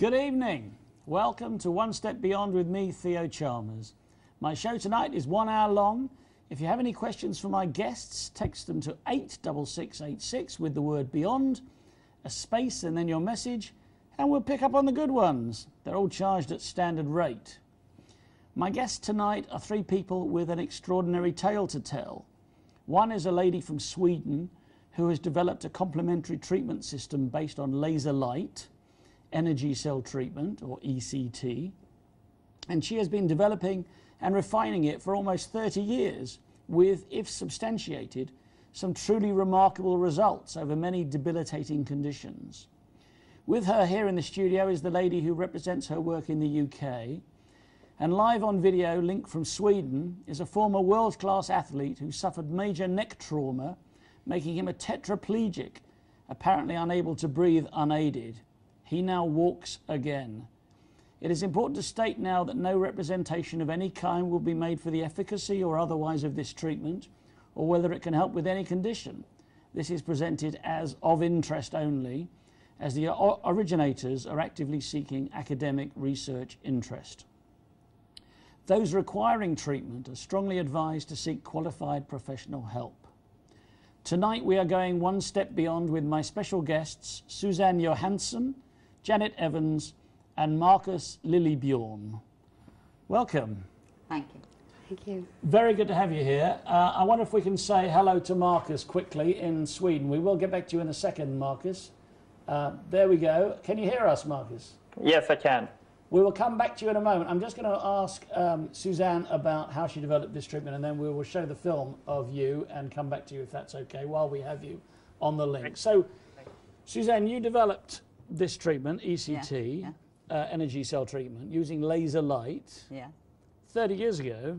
Good evening. Welcome to One Step Beyond with me, Theo Chalmers. My show tonight is 1 hour long. If you have any questions for my guests, text them to 86686 with the word beyond, a space and then your message, and we'll pick up on the good ones. They're all charged at standard rate. My guests tonight are three people with an extraordinary tale to tell. One is a lady from Sweden who has developed a complementary treatment system based on laser light, energy cell treatment, or ECT, and she has been developing and refining it for almost 30 years with, if substantiated, some truly remarkable results over many debilitating conditions. With her here in the studio is the lady who represents her work in the UK, and live on video, linked from Sweden, is a former world-class athlete who suffered major neck trauma, making him a tetraplegic, apparently unable to breathe unaided. He now walks again. It is important to state now that no representation of any kind will be made for the efficacy or otherwise of this treatment, or whether it can help with any condition. This is presented as of interest only, as the originators are actively seeking academic research interest. Those requiring treatment are strongly advised to seek qualified professional help. Tonight we are going one step beyond with my special guests, Susanne Johansson, Janet Evans, and Marcus Lillebjorn. Welcome. Thank you. Thank you. Very good to have you here. I wonder if we can say hello to Marcus quickly in Sweden. We will get back to you in a second, Marcus. There we go. Can you hear us, Marcus? Yes, I can. We will come back to you in a moment. I'm just going to ask Susanne about how she developed this treatment, and then we will show the film of you and come back to you if that's okay while we have you on the link. So, Susanne, you developed this treatment, ECT, energy cell treatment, using laser light. Yeah. 30 years ago.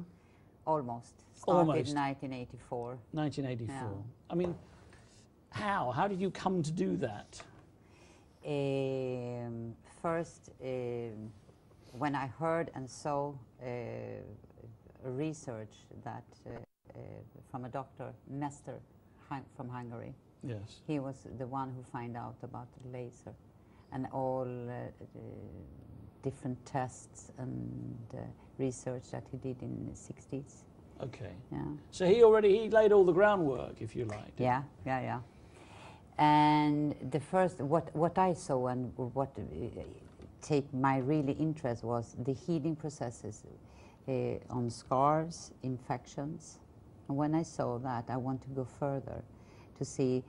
Almost. Started 1984. 1984. Yeah. I mean, how? How did you come to do that? First, when I heard and saw research that from a doctor, Mester from Hungary. Yes. He was the one who found out about the laser and all different tests and research that he did in the 60s. Okay. Yeah. So he laid all the groundwork, if you like. Yeah. And the first, what I saw and what take my really interest was the healing processes on scars, infections. And when I saw that, I want to go further to see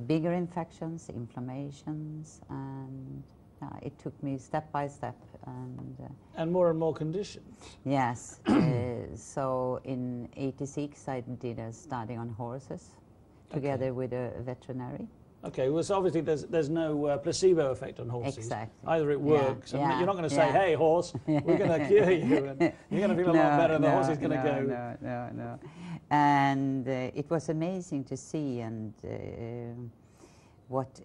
bigger infections, inflammations, and it took me step by step. And more conditions. Yes. So in '86, I did a study on horses together with a veterinary. Okay, well, so obviously there's no placebo effect on horses. Exactly. Either it works, and you're not going to say, hey, horse, we're going to cure you, and you're going to feel a lot better, and the horse is going to go. No. And it was amazing to see and what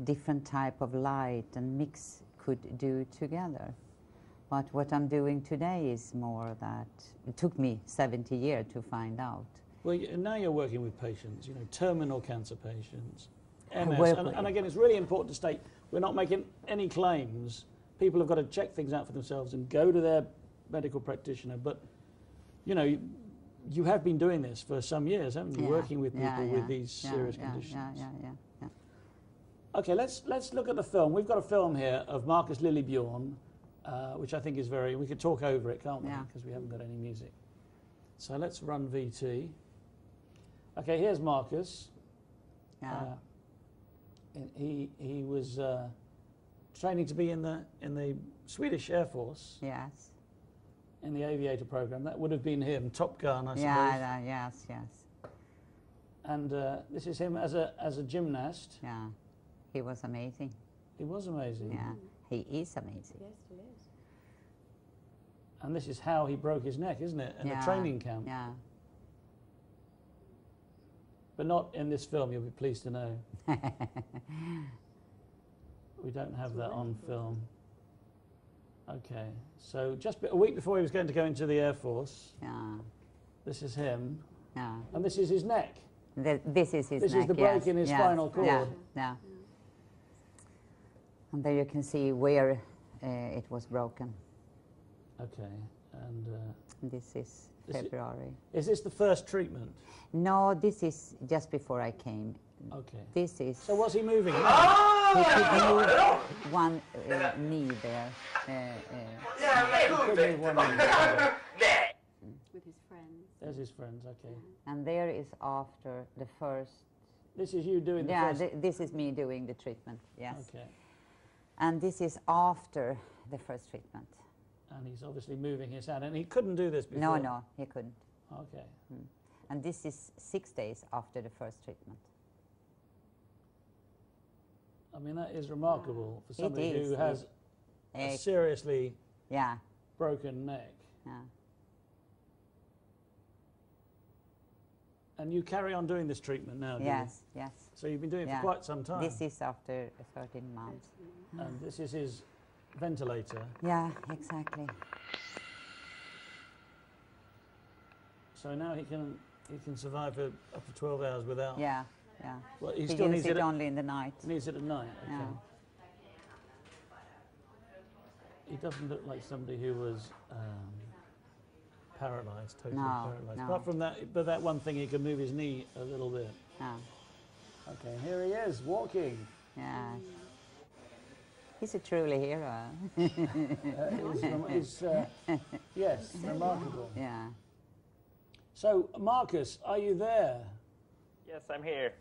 different type of light and mix could do together. But what I'm doing today is more that it took me 70 years to find out. Well, now you're working with patients, you know, terminal cancer patients, MS, and again, it's really important to state, we're not making any claims. People have got to check things out for themselves and go to their medical practitioner, but, you know, you have been doing this for some years, haven't you, working with people with these serious conditions. Yeah. Okay, let's look at the film. We've got a film here of Marcus Lillebjorn, which I think is we could talk over it, can't we, because we haven't got any music. So let's run VT. Okay, here's Marcus. Yeah. He was training to be in the Swedish Air Force. Yes. In the aviator program. That would have been him, Top Gun, I suppose. Yes. And this is him as a gymnast. Yeah. He was amazing. He was amazing. Yeah. He is amazing. Yes, he is. And this is how he broke his neck, isn't it? In a training camp. Yeah. But not in this film, you'll be pleased to know. We don't have that on film. Okay, so just a week before he was going to go into the Air Force, this is him, and this is his neck. This is his neck. This is the break in his spinal cord. Yeah. And there you can see where it was broken. Okay, and This is February. is this the first treatment? No, this is just before I came. Okay. This is... So was he moving? He could move one knee there. Could move one knee. With his friends. There's his friends, okay. And there is after the first... This is you doing the Yeah, first... this is me doing the treatment, yes. Okay. And this is after the first treatment. And he's obviously moving his hand, and he couldn't do this before? No, no, he couldn't. Okay. And this is 6 days after the first treatment. I mean, that is remarkable for somebody is, who has a seriously Yeah, broken neck. yeah. And you carry on doing this treatment now, do you? Yes, yes. So you've been doing it Yeah. for quite some time. This is after 13 months. And this is his ventilator. Yeah, exactly. So now he can survive for up to 12 hours without... Yeah, yeah. Well, he He still needs uses it it only in the night. needs it at night. Okay. Yeah. He doesn't look like somebody who was paralysed, totally No, paralysed. no. Apart from that, but that one thing, he can move his knee a little bit. Yeah, Okay, here he is, walking. yeah. He's a truly hero. Yes, remarkable. Yeah. So, Marcus, are you there? Yes, I'm here.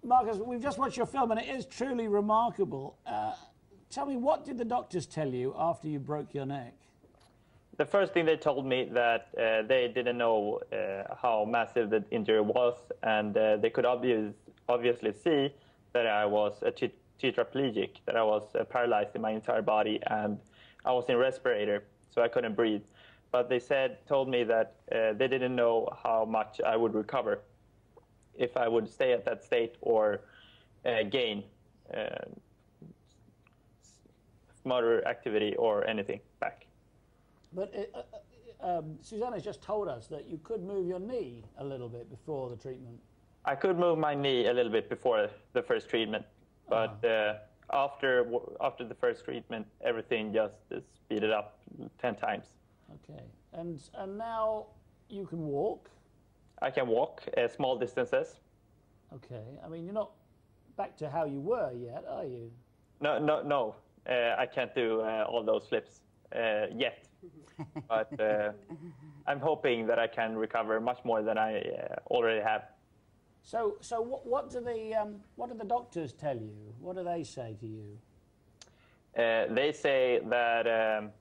Marcus, we've just watched your film, and it is truly remarkable. Tell me, what did the doctors tell you after you broke your neck? The first thing they told me that they didn't know how massive the injury was, and they could obviously see that I was a tetraplegic, that I was paralyzed in my entire body, and I was in respirator, so I couldn't breathe. But they told me that they didn't know how much I would recover, if I would stay at that state or gain motor activity or anything back. But Susanne has just told us that you could move your knee a little bit before the treatment. I could move my knee a little bit before the first treatment, but after the first treatment, everything just speeded up 10 times. Okay, and now you can walk. I can walk small distances. Okay, I mean, you're not back to how you were yet, are you? No. I can't do all those flips yet, but I'm hoping that I can recover much more than I already have. So what do the doctors tell you? What do they say to you? They say that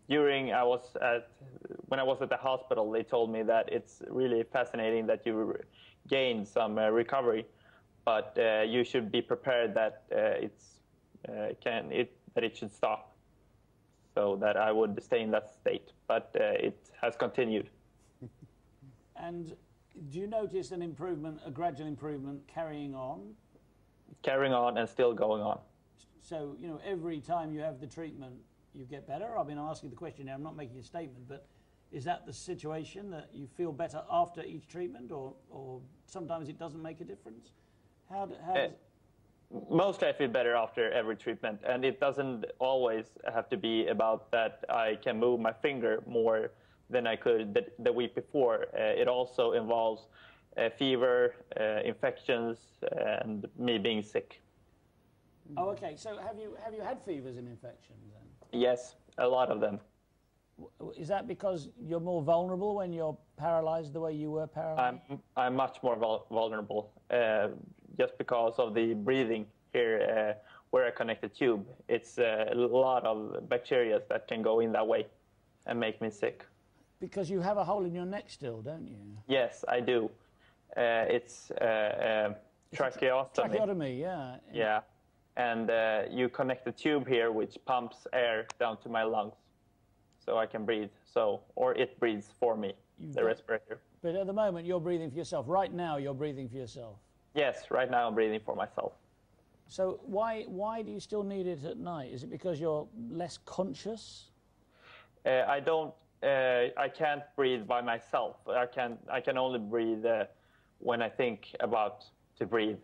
when I was at the hospital, they told me that it's really fascinating that you gain some recovery, but you should be prepared that it should stop, so that I would stay in that state. But it has continued. And do you notice an improvement, a gradual improvement, carrying on? Carrying on and still going on. So, you know, every time you have the treatment, you get better? I mean, I'm asking the question now, I'm not making a statement, but is that the situation, that you feel better after each treatment, or sometimes it doesn't make a difference? How does... Mostly I feel better after every treatment, and it doesn't always have to be about that I can move my finger more than I could the week before. It also involves fever, infections, and me being sick. Oh, okay. So have you had fevers and infections then? Yes, a lot of them. Is that because you're more vulnerable when you're paralyzed the way you were paralyzed? I'm much more vulnerable, just because of the breathing here where I connect the tube. It's a lot of bacteria that can go in that way and make me sick. Because you have a hole in your neck still, don't you? Yes, I do. It's tracheostomy. Tracheotomy, yeah. Yeah, and you connect the tube here, which pumps air down to my lungs, so I can breathe. Or it breathes for me, the respirator. But at the moment, you're breathing for yourself. Right now, you're breathing for yourself. Yes, right now I'm breathing for myself. So why do you still need it at night? Is it because you're less conscious? I can't breathe by myself. I can only breathe when I think about to breathe.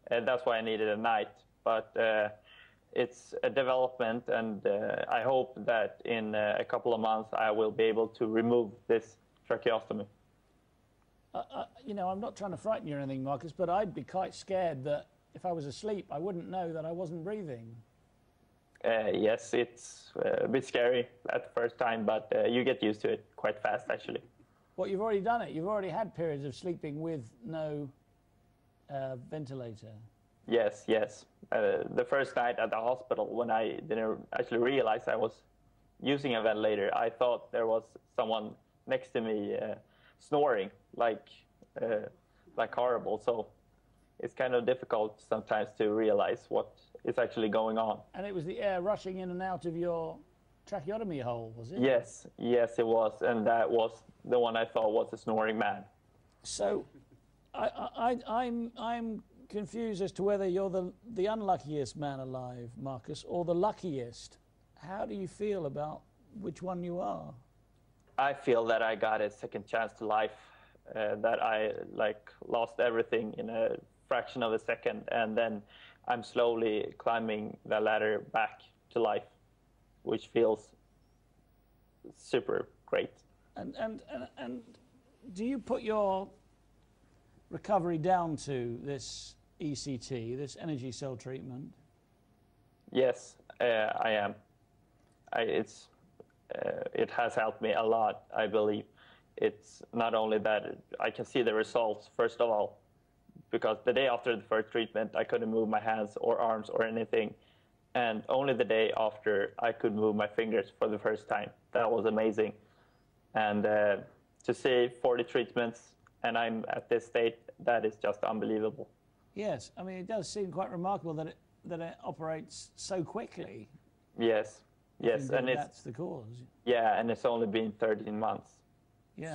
That's why I need it at night. But it's a development, and I hope that in a couple of months I will be able to remove this tracheostomy. You know, I'm not trying to frighten you or anything, Marcus, but I'd be quite scared that if I was asleep, I wouldn't know that I wasn't breathing. Yes, it's a bit scary at the first time, but you get used to it quite fast, actually. Well, you've already done it. You've already had periods of sleeping with no ventilator. Yes, yes. The first night at the hospital, when I didn't actually realize I was using a ventilator, I thought there was someone next to me snoring, like horrible. So it's kind of difficult sometimes to realize what is actually going on. And it was the air rushing in and out of your tracheotomy hole, was it? Yes, yes, it was, and that was the one I thought was a snoring man. So, I'm confused as to whether you're the unluckiest man alive, Marcus, or the luckiest. How do you feel about which one you are? I feel that I got a second chance to life, that I lost everything in a fraction of a second, and then I'm slowly climbing the ladder back to life, which feels super great. And do you put your recovery down to this ECT, this energy cell treatment? Yes, I am. It has helped me a lot, I believe. It's not only that I can see the results, first of all, because the day after the first treatment, I couldn't move my hands or arms or anything. And only the day after, I could move my fingers for the first time. That was amazing. And to see 40 treatments, and I'm at this state, that is just unbelievable. Yes, I mean, it does seem quite remarkable that it operates so quickly. Yes, yes. And that's the cause. Yeah, and it's only been 13 months. Yeah.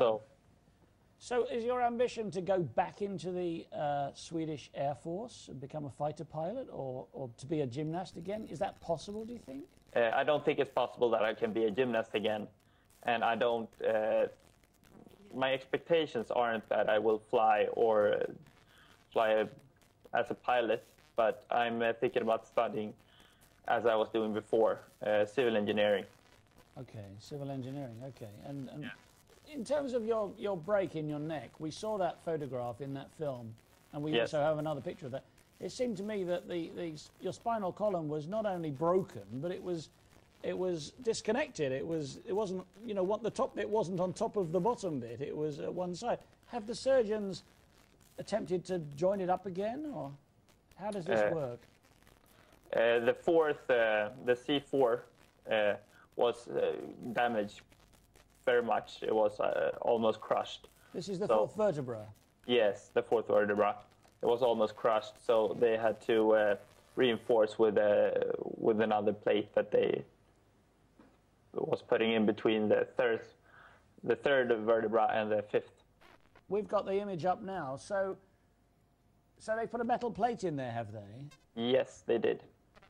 So is your ambition to go back into the Swedish Air Force and become a fighter pilot, or to be a gymnast again? Is that possible, do you think? I don't think it's possible that I can be a gymnast again. And I don't, my expectations aren't that I will fly as a pilot, but I'm thinking about studying, as I was doing before, civil engineering. Okay, civil engineering, okay. And yeah. In terms of your break in your neck, we saw that photograph in that film, and we Yes. also have another picture of that. It seemed to me that your spinal column was not only broken, but it was disconnected. It wasn't, you know, what the top bit wasn't on top of the bottom bit. It was at one side. Have the surgeons attempted to join it up again, or how does this work? The C4 was damaged very much. It was almost crushed. This is the fourth vertebra. Yes, the fourth vertebra. It was almost crushed, so they had to reinforce with another plate that they was putting in between the third vertebra and the fifth. We've got the image up now. So they put a metal plate in there, have they? Yes, they did.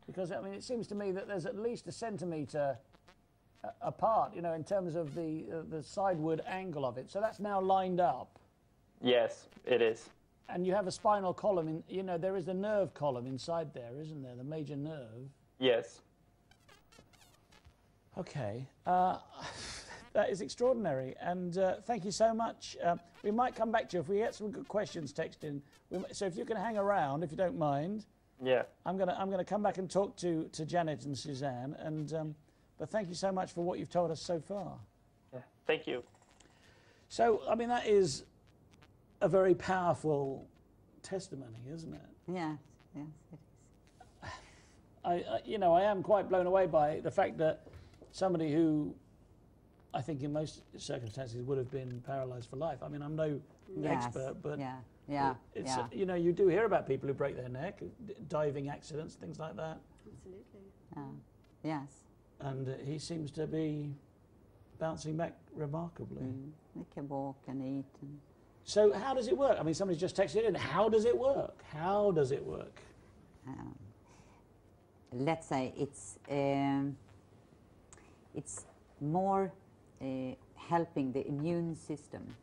Because I mean, it seems to me that there's at least a centimetre apart, you know, in terms of the sideward angle of it. So that's now lined up. Yes, it is. And you have a spinal column, you know, there is a nerve column inside there, isn't there? The major nerve. Yes. Okay. That is extraordinary. And thank you so much. We might come back to you if we get some good questions texted in. So if you can hang around, if you don't mind. Yeah. I'm gonna come back and talk to Janet and Susanne. And but thank you so much for what you've told us so far. Yeah. Thank you. So I mean, that is a very powerful testimony, isn't it? Yes, yes, it is. I am quite blown away by the fact that somebody who, I think in most circumstances would have been paralysed for life. I mean, I'm no expert, but it's you know, you do hear about people who break their neck, diving accidents, things like that. Absolutely. Yes. And he seems to be bouncing back remarkably. They can walk and eat. And so how does it work? I mean, somebody's just texted in. How does it work? How does it work? Let's say it's more helping the immune system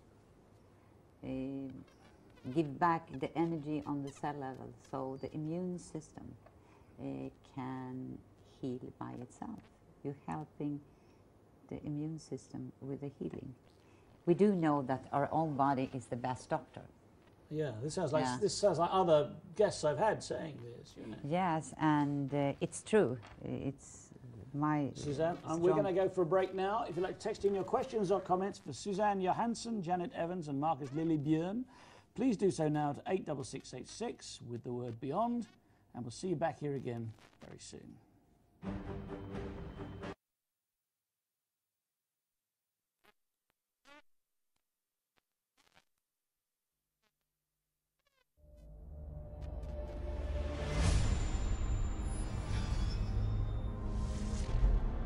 give back the energy on the cell level, so the immune system can heal by itself. You're helping the immune system with the healing. We do know that our own body is the best doctor. Yeah, this sounds like other guests I've had saying this. You know. Yes, and it's true. It's my Susanne, we're going to go for a break now. If you'd like to text in your questions or comments for Susanne Johansson, Janet Evans and Marcus Lillebjörn, please do so now to 86686 with the word beyond, and we'll see you back here again very soon.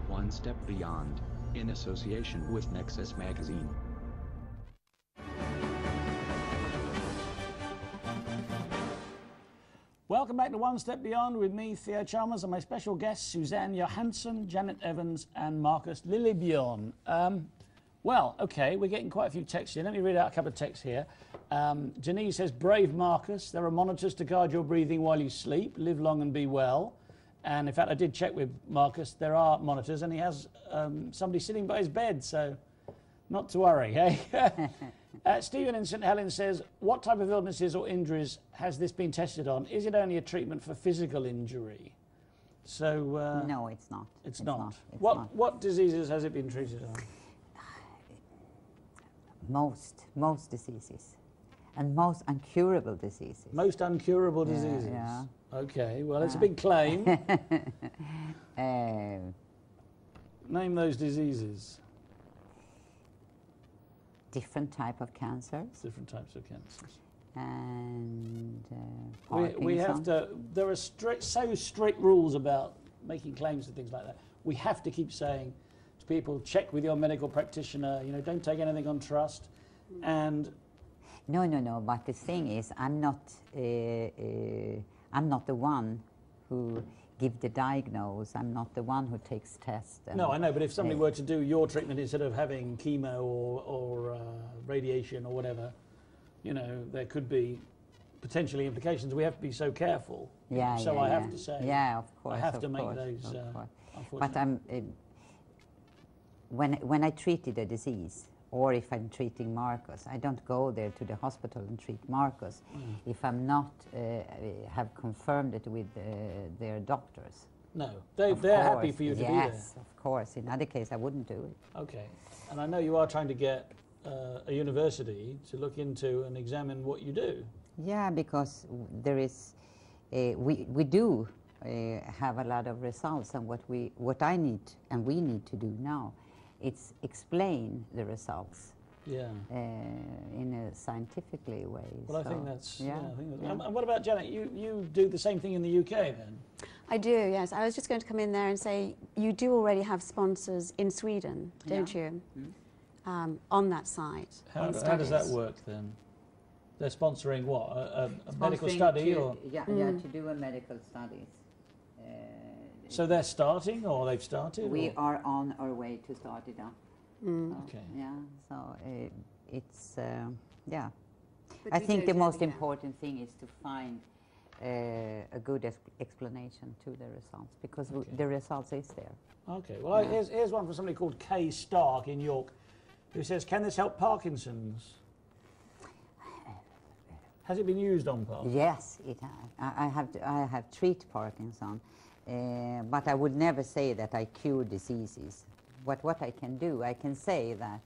One Step Beyond, in association with Nexus Magazine. Welcome back to One Step Beyond with me, Theo Chalmers, and my special guests, Susanne Johansson, Janet Evans and Marcus Lillebjörn. Well, okay, we're getting quite a few texts here. Let me read out a couple of texts here. Janine says, brave Marcus, there are monitors to guide your breathing while you sleep. Live long and be well. And in fact, I did check with Marcus. There are monitors, and he has somebody sitting by his bed, so not to worry, hey? Stephen in St Helens says, what type of illnesses or injuries has this been tested on? Is it only a treatment for physical injury? So no, it's not. It's not. What diseases has it been treated on? Most diseases, and most uncurable diseases. Most uncurable diseases. Yeah. Okay, well, it's a big claim. Name those diseases. Different type of cancers. Different types of cancers. And we have to. There are so strict rules about making claims and things like that. We have to keep saying to people, check with your medical practitioner. You know, don't take anything on trust. And no. But the thing is, I'm not the one who give the diagnose. I'm not the one who takes tests. No, I know, but if somebody were to do your treatment instead of having chemo or radiation or whatever, you know, there could be potentially implications. We have to be so careful. Yeah. So I have to say. Yeah, of course. I have to make those. But I'm when I treated a disease, or if I'm treating Marcus, I don't go there to the hospital and treat Marcus if I'm not have confirmed it with their doctors. No, they're happy for you to be there. Yes, of course. In other case, I wouldn't do it. Okay, and I know you are trying to get a university to look into and examine what you do. Yeah, because there is, we do have a lot of results, and what I need and we need to do now, it's explain the results. Yeah. In a scientifically way. Well, so, I think that's. yeah. I think that's, And what about Janet? You do the same thing in the UK then? I do, yes. I was just going to come in there and say you do already have sponsors in Sweden, don't you? On that site. How does that work then? They're sponsoring what? A medical study? To do a medical studies. So they're starting, or they've started? We are on our way to start it up. So, Okay. yeah, so it's, yeah. I think the most important thing is to find a good explanation to the results, because the results is there. Okay, well, here's one from somebody called Kay Stark in York, who says, can this help Parkinson's? Has it been used on Parkinson's? Yes, it has. I have treated Parkinson, but I would never say that I cure diseases. What I can do, I can say that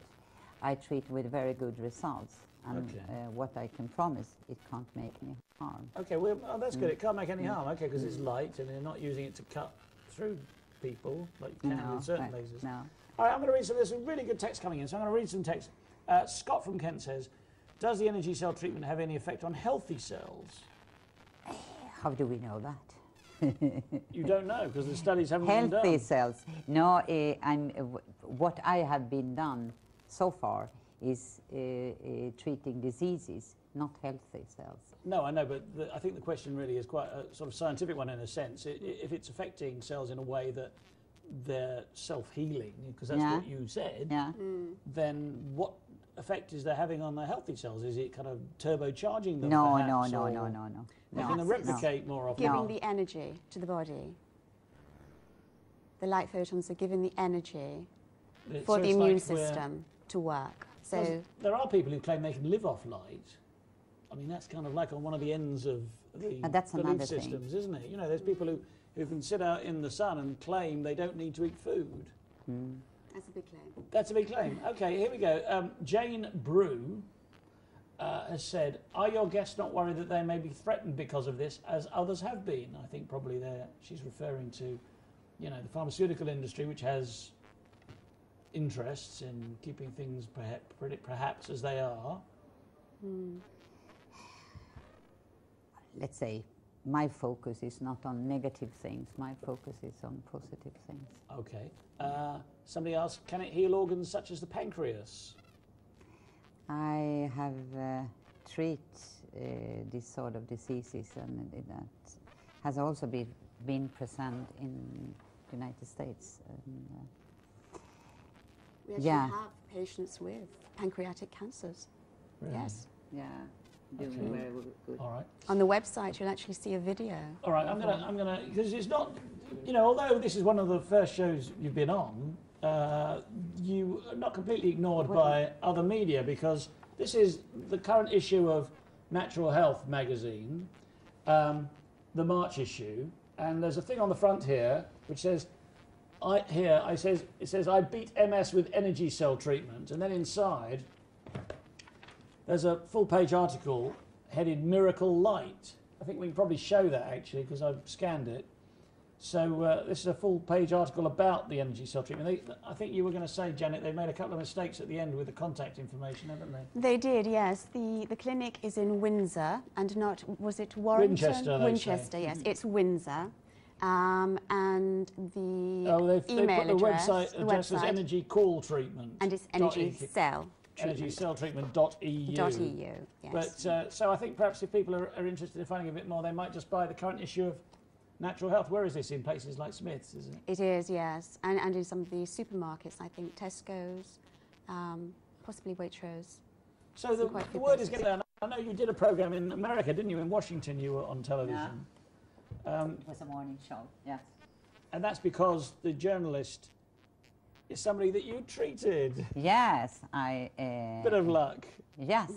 I treat with very good results, and what I can promise, it can't make any harm. Okay, well, that's good. It can't make any harm. Okay, because it's light, and they're not using it to cut through people like you can with certain lasers. No. All right, I'm going to read some. There's some really good text coming in, so I'm going to read some text. Scott from Kent says, does the energy cell treatment have any effect on healthy cells? How do we know that? You don't know, because the studies haven't been done. Healthy cells. No, what I have been done so far is treating diseases, not healthy cells. No, I know, but I think the question really is quite a sort of scientific one in a sense. If it's affecting cells in a way that they're self-healing, because that's what you said, then what effect is that having on the healthy cells? Is it kind of turbocharging them? No, no, perhaps, no, or no, no, no. making them replicate more often? Giving No. the energy to the body. The light photons are giving the energy for So the it's immune like we're- system to work. Because So there are people who claim they can live off light. I mean, that's kind of like on one of the ends of the That's belief another thing. systems, isn't it? You know, there's people who can sit out in the sun and claim they don't need to eat food. that's a big claim. That's a big claim. Okay, here we go. Jane Brew has said, are your guests not worried that they may be threatened because of this, as others have been? I think probably she's referring to, you know, the pharmaceutical industry, which has interests in keeping things perhaps as they are. Let's say my focus is not on negative things. My focus is on positive things. Okay. Somebody asked, can it heal organs such as the pancreas? I have treated this sort of diseases, and that has also been present in the United States. And, We actually Yeah. have patients with pancreatic cancers. Really? Yes. yeah, doing Okay. very good. All right. On the website, you'll actually see a video. All right, I'm gonna, because it's not, you know, although this is one of the first shows you've been on, you are not completely ignored by other media, because this is the current issue of Natural Health magazine, the March issue, and there's a thing on the front here which says, it says I beat MS with energy cell treatment, and then inside there's a full-page article headed Miracle Light. I think we can probably show that actually because I've scanned it. So this is a full-page article about the energy cell treatment. I think you were going to say, Janet, they made a couple of mistakes at the end with the contact information, haven't they? They did, yes. The clinic is in Windsor and not, was it Warrington? Winchester, they Winchester, say. yes. It's Windsor. And the They email put the address, website address as energy call treatment. and it's energy cell Energy treatment. cell treatment.eu. .eu, yes. But so I think perhaps if people are interested in finding a bit more, they might just buy the current issue of Natural Health. Where is this? In places like Smith's, isn't it? It is, yes. And in some of the supermarkets, I think Tesco's, possibly Waitrose. So the quite good word is places. getting out. I know you did a program in America, didn't you? In Washington, you were on television. It was a morning show, yes. And that's because the journalist is somebody that you treated. Yes, Bit of luck yes,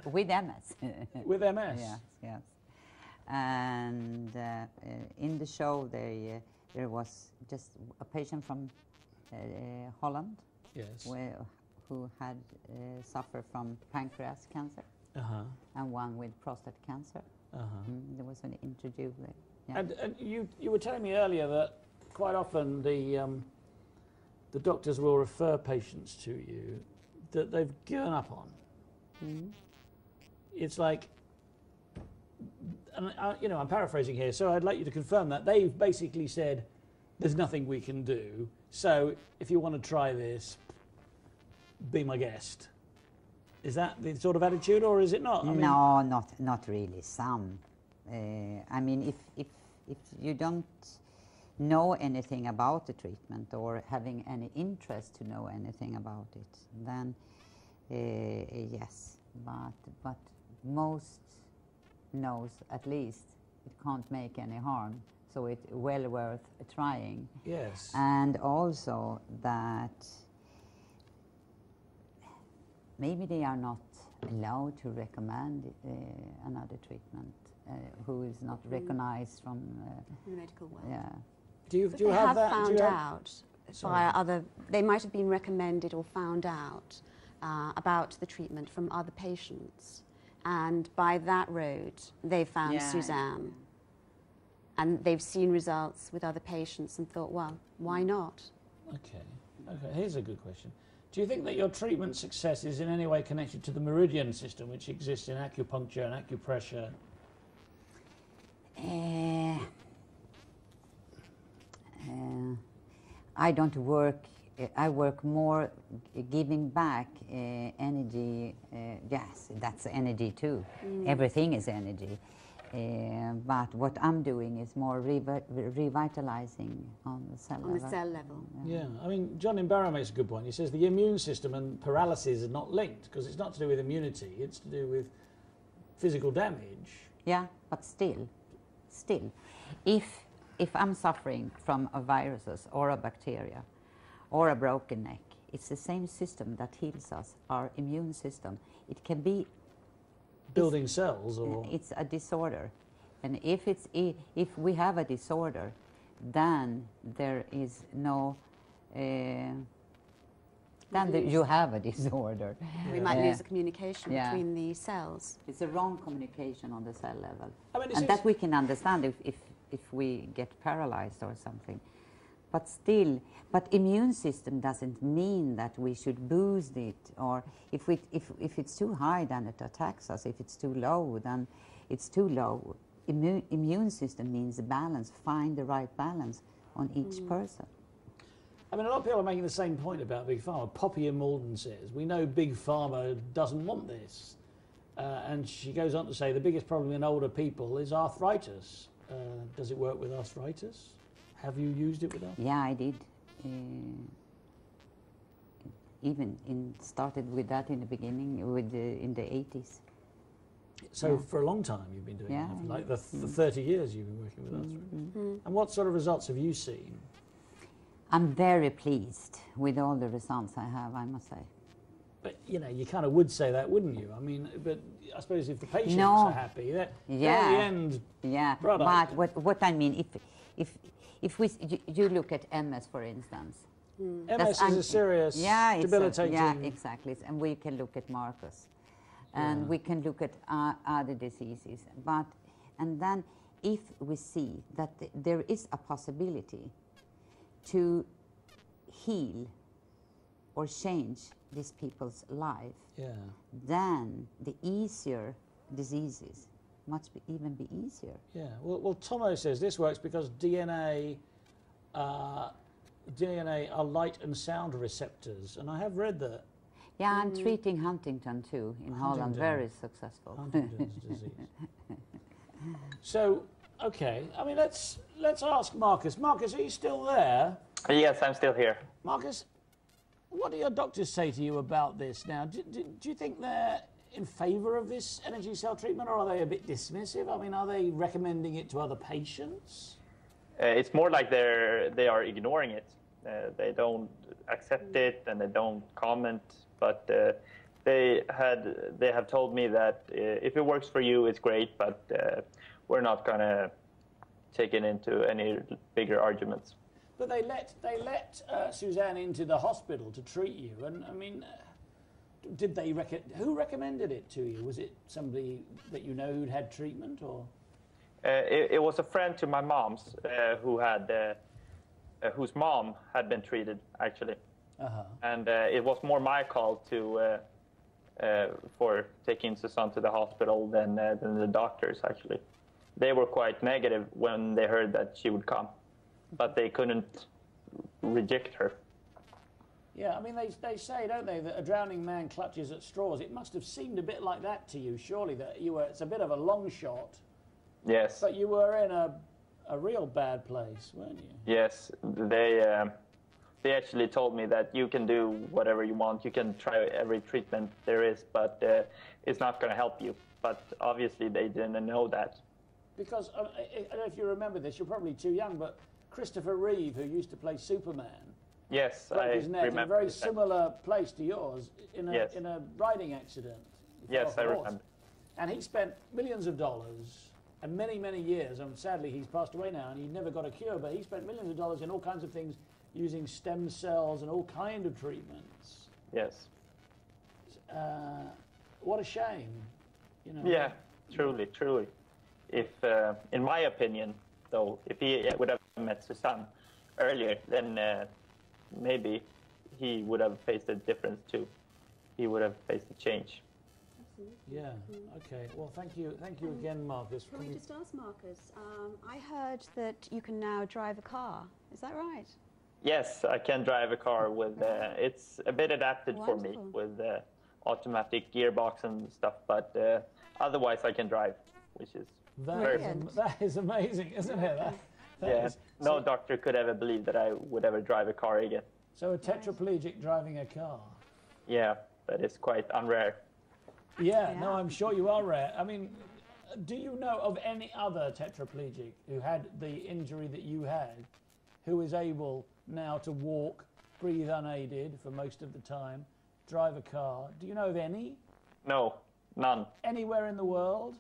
with MS. with MS. Yes, yes. And in the show, there was just a patient from Holland Yes. who had suffered from pancreas cancer, and one with prostate cancer. There was an interview there. Yeah. And you were telling me earlier that quite often the doctors will refer patients to you that they've given up on. It's like, and you know, I'm paraphrasing here, so I'd like you to confirm that they've basically said, "There's nothing we can do. So if you want to try this, be my guest." Is that the sort of attitude, or is it not? I mean, No, not really. Some. I mean, if you don't know anything about the treatment or having any interest to know anything about it, then yes. But most knows at least it can't make any harm, so it's well worth trying. yes. And also that maybe they are not allowed to recommend another treatment who is not recognized from In the medical world. yeah. Do you But do you they have have that? found do you have, out Sorry. via other, they might have been recommended or found out about the treatment from other patients. And by that road, they found Yeah. Susanne. And they've seen results with other patients and thought, well, why not? Okay. Here's a good question. Do you think that your treatment success is in any way connected to the meridian system, which exists in acupuncture and acupressure? I don't work. I work more giving back energy. Yes, that's energy too. Everything is energy. But what I'm doing is more revitalizing on the cell level. On the cell level. Yeah, I mean, John in Barrow makes a good point. He says the immune system and paralysis are not linked because it's not to do with immunity, it's to do with physical damage. Yeah, but still, if I'm suffering from a viruses or a bacteria or a broken neck, it's the same system that heals us, our immune system. It can be Building cells, or it's a disorder, and if we have a disorder, then there is no. You have a disorder. We might lose the communication Yeah. between the cells. It's a wrong communication on the cell level, I mean, and that we can understand if we get paralyzed or something. But still, immune system doesn't mean that we should boost it, or if it's too high, then it attacks us. If it's too low, then it's too low. Immune system means balance. Find the right balance on each person. I mean, a lot of people are making the same point about Big Pharma. Poppy in Malden says, we know Big Pharma doesn't want this. And she goes on to say, the biggest problem in older people is arthritis. Does it work with arthritis? Have you used it with that? Yeah, I did. Started with that in the beginning, in the 80s. So for a long time you've been doing Yeah. that, for like the 30 years you've been working with arthritis. And what sort of results have you seen? I'm very pleased with all the results I have, I must say. But, you know, you kind of would say that, wouldn't you? I mean, but I suppose if the patients No. are happy, they're the end Yeah, product. but what I mean, if you look at MS, for instance. MS is a serious, debilitating... Yeah, exactly. And we can look at Marcus. And we can look at other diseases. And then if we see that there is a possibility to heal or change these people's life, then the easier diseases must even be easier. Yeah, well, Tomo says this works because DNA are light and sound receptors, and I have read that. Yeah, I'm treating Huntington too in Holland, very successful. Huntington's disease. So, okay, I mean, let's ask Marcus. Marcus, are you still there? Yes, I'm still here. Marcus, what do your doctors say to you about this now? Do you think they're in favour of this energy cell treatment, or are they a bit dismissive? I mean, are they recommending it to other patients? It's more like they are ignoring it. They don't accept it and they don't comment. But they have told me that if it works for you, it's great. But we're not gonna take it into any bigger arguments. But they let Susanne into the hospital to treat you, and I mean, did they who recommended it to you? Was it somebody that you know who'd had treatment, or? It was a friend to my mom's who had whose mom had been treated actually, and it was more my call to for taking Susanne to the hospital than the doctors actually. They were quite negative when they heard that she would come, but they couldn't reject her. Yeah, I mean, they say, don't they, that a drowning man clutches at straws. It must have seemed a bit like that to you, surely, that you were, it's a bit of a long shot. Yes. But you were in a real bad place, weren't you? Yes, they actually told me that you can do whatever you want, you can try every treatment there is, but it's not going to help you. But obviously they didn't know that. Because, I don't know if you remember this, you're probably too young, but Christopher Reeve, who used to play Superman, yes, broke his neck in a very that. similar place to yours, in a riding accident. Yes, I remember. And he spent millions of dollars and many, many years, and sadly he's passed away now and he never got a cure, but he spent millions of dollars in all kinds of things using stem cells and all kind of treatments. Yes. What a shame, you know. Yeah, truly, truly. If, in my opinion, though, if he would have met Susanne earlier, then maybe he would have faced a difference too. He would have faced a change. Yeah, okay. Well, thank you again, Marcus. Can I just ask Marcus, I heard that you can now drive a car. Is that right? Yes, I can drive a car with, it's a bit adapted for me Wonderful. with automatic gearbox and stuff, but otherwise I can drive, which is Brilliant. That is amazing, isn't it? Yeah, no doctor could ever believe that I would ever drive a car again. So a tetraplegic driving a car. Yeah, that is quite unrare. Yeah, Yeah. no, I'm sure you are rare. I mean, do you know of any other tetraplegic who had the injury that you had, who is able now to walk, breathe unaided for most of the time, drive a car? Do you know of any? No, none. Anywhere in the world?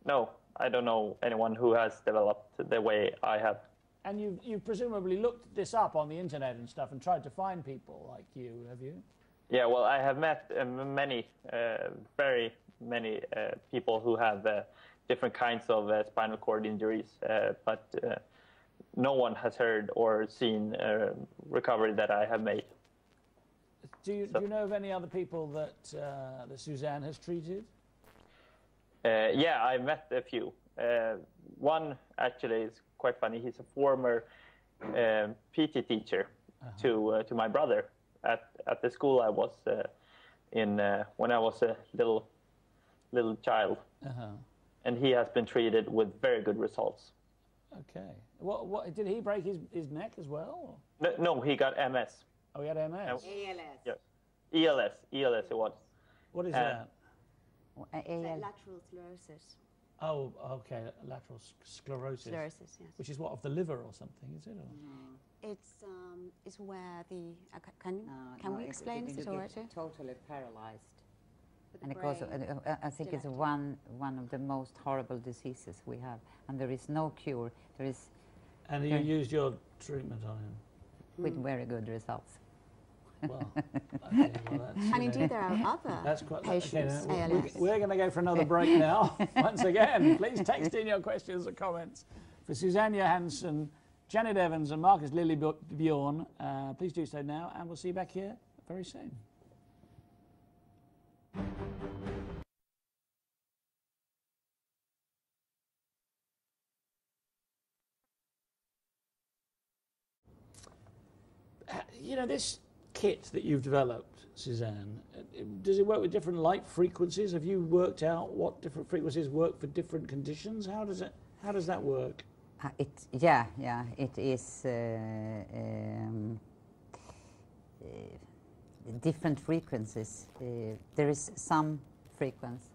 No, I don't know anyone who has developed the way I have. And you've presumably looked this up on the internet and stuff and tried to find people like you, have you? Yeah, well, I have met very many people who have different kinds of spinal cord injuries, but no one has heard or seen recovery that I have made. Do you know of any other people that Susanne has treated? Yeah, I met a few. One actually is quite funny. He's a former PT teacher to my brother at the school I was in when I was a little child, and he has been treated with very good results. Okay. What did he break his neck as well? No, he got MS. Oh, he had MS. ALS. Yes. ELS it was. What is that? ALS. Lateral sclerosis. Oh, okay, lateral sclerosis. Sclerosis, yes. Which is what, of the liver or something, is it? Or? It's where the can we explain? Is it all right too? Totally paralyzed. With the And because brain I think it's still one of the most horrible diseases we have, and there is no cure. There is And you used your treatment on him? with very good results. Well, okay, well that's, And indeed, there are other that's quite, patients, okay, ALS. we're going to go for another break now. Once again, please text in your questions or comments. For Susanne Johansson, Janet Evans and Marcus Lillebjorn, please do so now, and we'll see you back here very soon. You know, this kit that you've developed, Susanne, does it work with different light frequencies? Have you worked out what different frequencies work for different conditions? How does that work? It is different frequencies. There is some frequency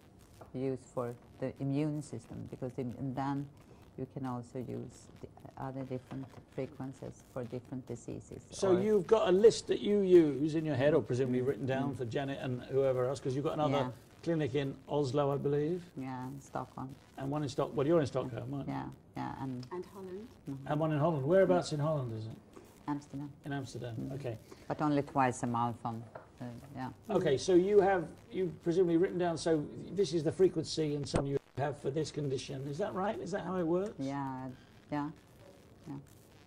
used for the immune system, because then you can also use the other different frequencies for different diseases. So you've got a list that you use in your head, or presumably written down for Janet and whoever else, because you've got another clinic in Oslo, I believe. Yeah, in Stockholm. And one in Stockholm. Well, you're in Stockholm, aren't you? Yeah, and Holland. And one in Holland. Whereabouts in Holland is it? Amsterdam. In Amsterdam. Okay. But only twice a month on, yeah. Okay, so you've presumably written down, so this is the frequency and some you have for this condition. Is that right? Is that how it works? Yeah.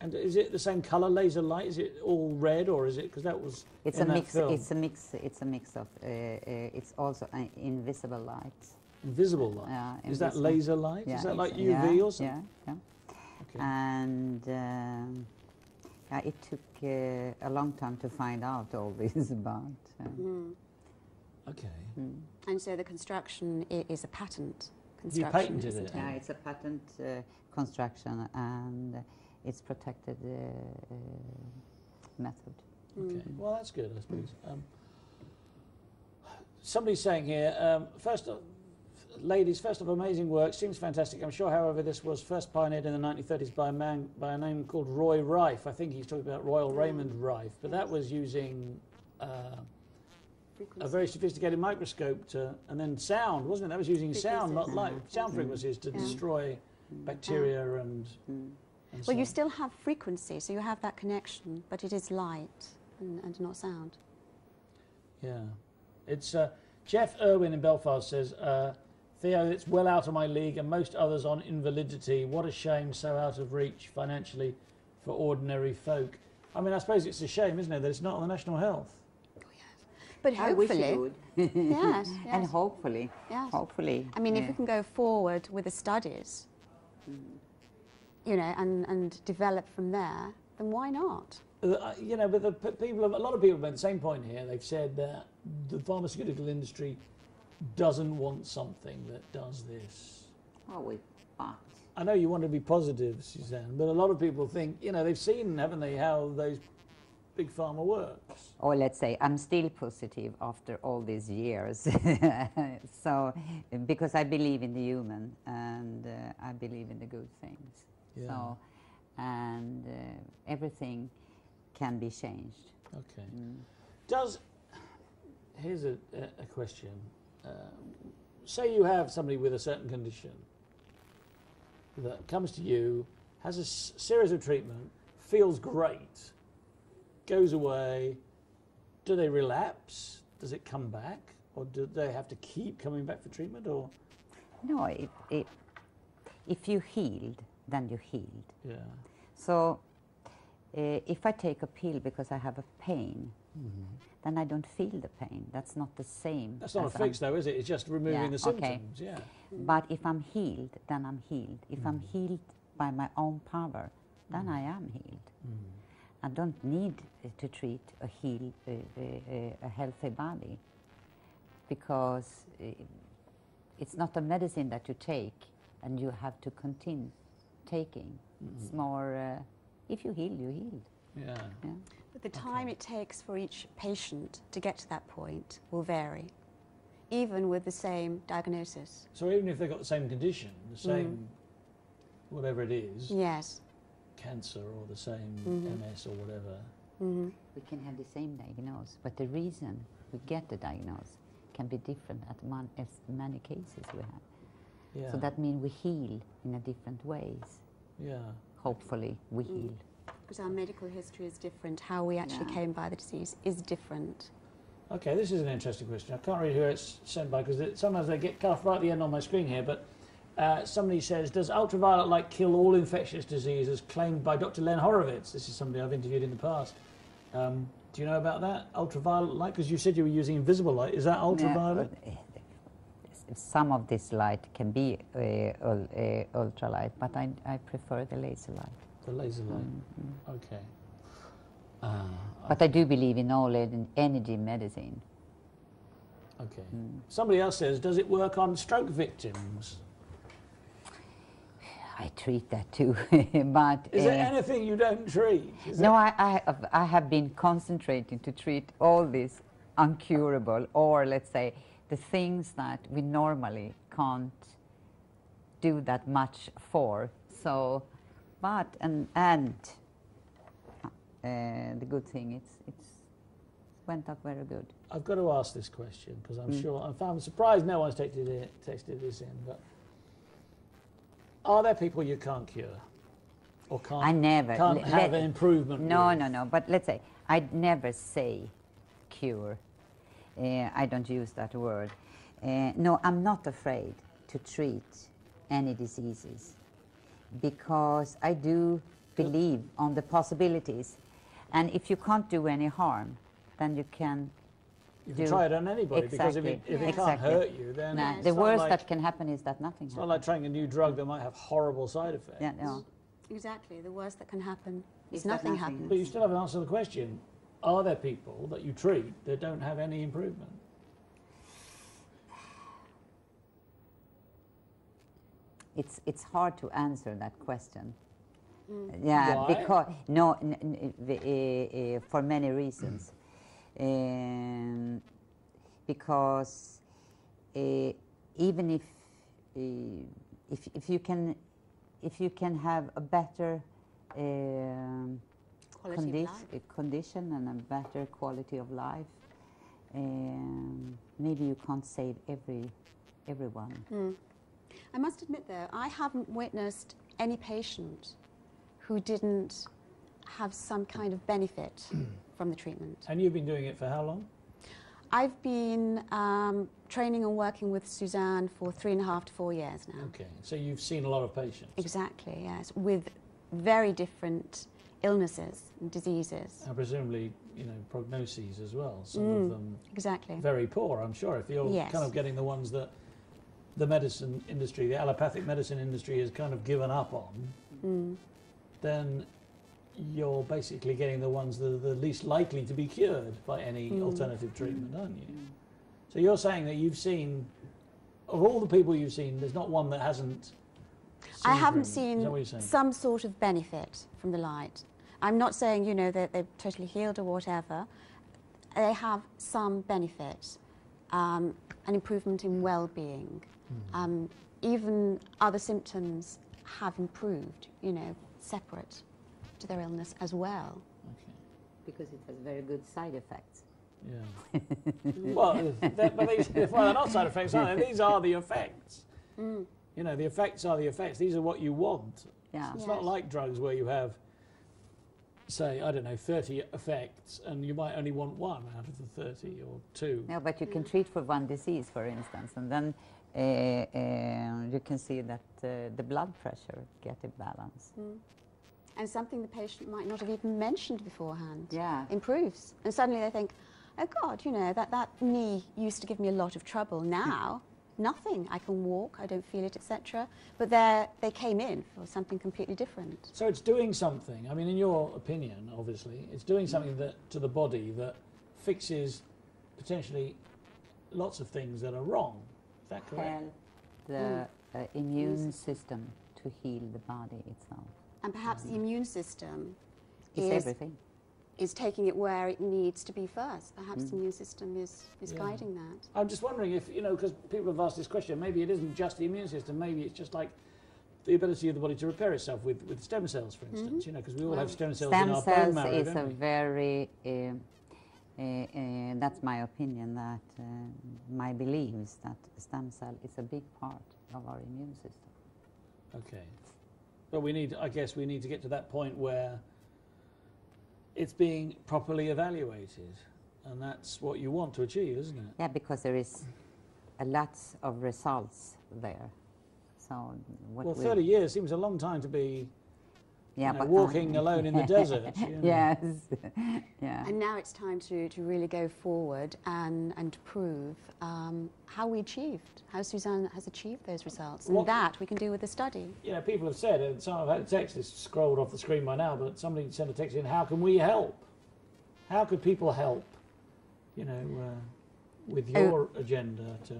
And is it the same color, laser light? Is it all red, or is it, because that was It's in a that mix. film. It's a mix. It's a mix of. It's also invisible light. Invisible light. Yeah, Is that invisible. laser light? Yeah, Is that like it's- UV yeah, or something? Yeah. Okay. And yeah, it took a long time to find out all this about. Okay. And so the construction is a patent You construction. patented isn't it? Yeah, it's a patent construction, and it's protected method. Okay. Well, that's good, I suppose. Somebody's saying here, ladies, first of amazing work, seems fantastic. I'm sure, however, this was first pioneered in the 1930s by a man by a name called Roy Rife. I think he's talking about Royal Raymond Rife, but that was using a very sophisticated microscope and then sound, wasn't it? That was using sound, not light, sound frequencies to destroy bacteria and Well, so you on. still have frequency, so you have that connection, but it is light and not sound. Yeah. It's Jeff Irwin in Belfast says, Theo, it's well out of my league and most others on invalidity. What a shame, so out of reach financially for ordinary folk. I mean, I suppose it's a shame, isn't it, that it's not on the National Health. But I wish hopefully, it would. yes, And yes. hopefully, Yes. hopefully. I mean, if we can go forward with the studies, you know, and develop from there, then why not? You know, but a lot of people have made the same point here. They've said that the pharmaceutical industry doesn't want something that does this. Oh, but I know you want to be positive, Suzanne, but a lot of people think, you know, they've seen, haven't they, how those big pharma works. or let's say I'm still positive after all these years. So, because I believe in the human and I believe in the good things. Yeah. So, and everything can be changed. Okay. Here's a question. Say you have somebody with a certain condition that comes to you, has a series of treatment, feels great, goes away. Do they relapse? Does it come back? Or do they have to keep coming back for treatment? Or No, if you healed, then you healed. yeah. So if I take a pill because I have a pain, then I don't feel the pain. That's not the same. That's not a as fix, though, is it? It's just removing the symptoms. Yeah. But if I'm healed, then I'm healed. If I'm healed by my own power, then I am healed. I don't need to treat a healthy body, because it's not a medicine that you take and you have to continue taking. It's more, if you heal, you healed. Yeah. Yeah. But the time it takes for each patient to get to that point will vary, even with the same diagnosis. So even if they've got the same condition, the same whatever it is, Yes. cancer or the same MS or whatever. We can have the same diagnosis, but the reason we get the diagnosis can be different as many cases we have. Yeah. So that means we heal in a different ways. Yeah. Hopefully we heal. Because our medical history is different. How we actually came by the disease is different. Okay, this is an interesting question. I can't read who it's sent by because sometimes they get cut off right at the end on my screen here, but somebody says, does ultraviolet light kill all infectious diseases claimed by Dr. Len Horowitz? This is somebody I've interviewed in the past. Do you know about that, ultraviolet light? Because you said you were using invisible light. Is that ultraviolet? Some of this light can be ultralight, but I prefer the laser light. The laser light. Okay. But I do believe in all energy medicine. Okay. Somebody else says, does it work on stroke victims? I treat that too, but... Is there anything you don't treat? No, I have been concentrating to treat all these uncurable, or let's say, the things that we normally can't do that much for. So, but, and the good thing, it's went up very good. I've got to ask this question because I'm sure, I'm surprised no one's texted this in, but are there people you can't cure? Or can't have an improvement No, with? no, but let's say, I'd never say cure. I don't use that word. No, I'm not afraid to treat any diseases because I do believe on the possibilities. And if you can't do any harm, then you can try it on anybody, because if it can't hurt you, then the worst that can happen is that nothing happens. It's not like trying a new drug that might have horrible side effects. Yeah, no. Exactly. The worst that can happen is that nothing nothing happens. But you still haven't answered the question. Are there people that you treat that don't have any improvement? It's hard to answer that question. Yeah, Why? because for many reasons. Because even if you can have a better condition and a better quality of life, maybe you can't save everyone. I must admit, though, I haven't witnessed any patient who didn't have some kind of benefit from the treatment. And you've been doing it for how long? I've been training and working with Susanne for 3.5 to 4 years now. Okay, so you've seen a lot of patients. Exactly, yes, with very different illnesses and diseases. And presumably, prognoses as well. Some of them Exactly. very poor, I'm sure. If you're Yes. kind of getting the ones that the medicine industry, the allopathic medicine industry has kind of given up on, then you're basically getting the ones that are the least likely to be cured by any alternative treatment, aren't you? So you're saying that you've seen of all the people you've seen, there's not one that hasn't. I haven't Is that what you're seen saying? some sort of benefit from the light. I'm not saying, you know, that they're totally healed or whatever. They have some benefit, an improvement in well-being. Even other symptoms have improved, you know, separate to their illness as well. Okay. Because it has very good side effects. Yeah. Well, they're not side effects, are they? These are the effects. You know, the effects are the effects. These are what you want. Yeah. It's not like drugs where you have, say, I don't know, 30 effects, and you might only want one out of the 30 or two. No, but you can treat for one disease, for instance, and then you can see that the blood pressure get a balance. And something the patient might not have even mentioned beforehand Yeah. improves. And suddenly they think, oh God, you know, that knee used to give me a lot of trouble. Now, nothing. I can walk, I don't feel it, etc. But they came in for something completely different. So it's doing something. I mean, in your opinion, obviously, it's doing something that to the body that fixes potentially lots of things that are wrong. Is that correct? Help the immune system to heal the body itself. And perhaps the immune system It's everything. is taking it where it needs to be first. Perhaps the immune system is guiding that. I'm just wondering if, you know, because people have asked this question, maybe it isn't just the immune system, maybe it's just like the ability of the body to repair itself with stem cells, for instance, you know, because we all have stem cells in our bone marrow, Stem cells is don't a we? very, that's my opinion, that my belief is that stem cell is a big part of our immune system. Okay. But we need, I guess we need to get to that point where it's being properly evaluated, and that's what you want to achieve, isn't it? Yeah, because there is a lot of results there. So what Well, we- 30 years seems a long time to be yeah, you know, walking alone in the desert. You know. Yes, yeah. And now it's time to really go forward and prove how we achieved, how Susanne has achieved those results. And What- that we can do with the study. You know, people have said, and some I've had a text, it's scrolled off the screen by now, but somebody sent a text in, how can we help? How could people help, you know, with your agenda to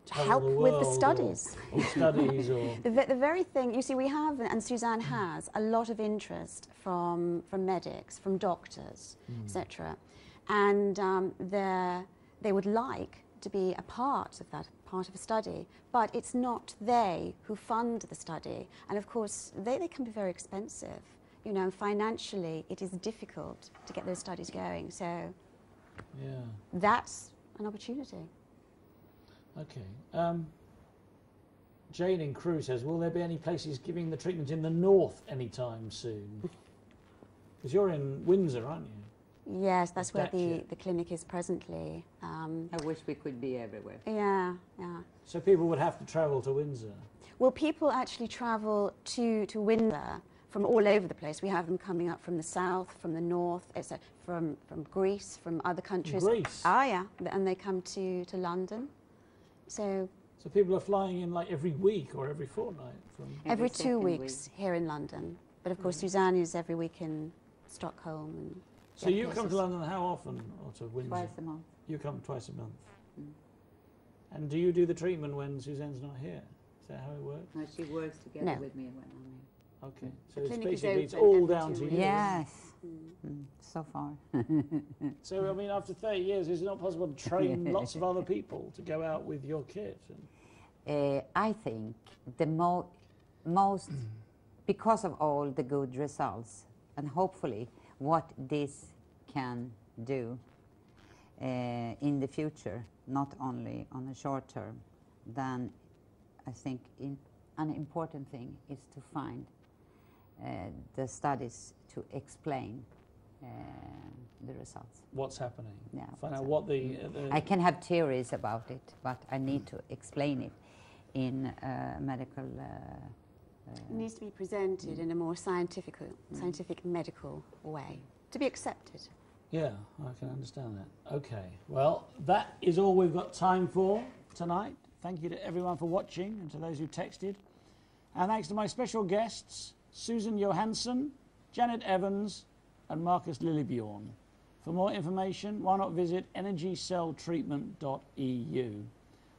travel Help the with the world studies. or studies or... The very thing, you see, we have, and Susanne has, a lot of interest from medics, from doctors, etc. And they would like to be a part of that, part of a study, but it's not they who fund the study. And of course, they can be very expensive. You know, financially, it is difficult to get those studies going. So Yeah, that's an opportunity. okay. Jane in Crewe says, will there be any places giving the treatment in the north anytime soon? Because you're in Windsor, aren't you? Yes, that's where Statue. the clinic is presently. I wish we could be everywhere. Yeah, yeah. So people would have to travel to Windsor. Well, people actually travel to Windsor from all over the place. We have them coming up from the south, from the north, from Greece, from other countries. Greece? Ah, yeah, and they come to London. So So people are flying in like every week or every fortnight from... every 2 second weeks here in London. But of course, Susanne is every week in Stockholm. And So you come to London how often, or to Windsor? Twice a month. You come twice a month. And do you do the treatment when Suzanne's not here? Is that how it works? No, she works together No. with me when I'm here. Okay, so The it's clinic is basically it's open all every down 2 to you. weeks. Yes, so far. So I mean, after 30 years, is it not possible to train lots of other people to go out with your kit? I think the most, because of all the good results, and hopefully what this can do in the future, not only on the short term, then I think an important thing is to find the studies to explain the results. What's happening? Yeah, Find what's out what the I can have theories about it, but I need to explain it in medical. it needs to be presented in a more scientific medical way to be accepted. Yeah, I can understand that. Okay, well, that is all we've got time for tonight. Thank you to everyone for watching and to those who texted. And thanks to my special guests, Susan Johansson, Janet Evans, and Marcus Lillebjorn. For more information, why not visit energycelltreatment.eu.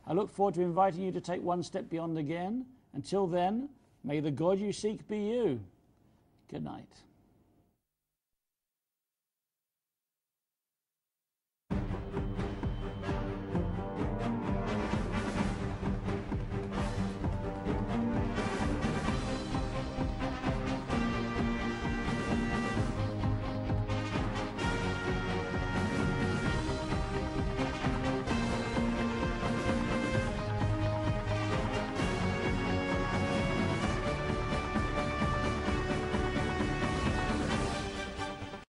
I look forward to inviting you to take one step beyond again. Until then, may the God you seek be you. Good night.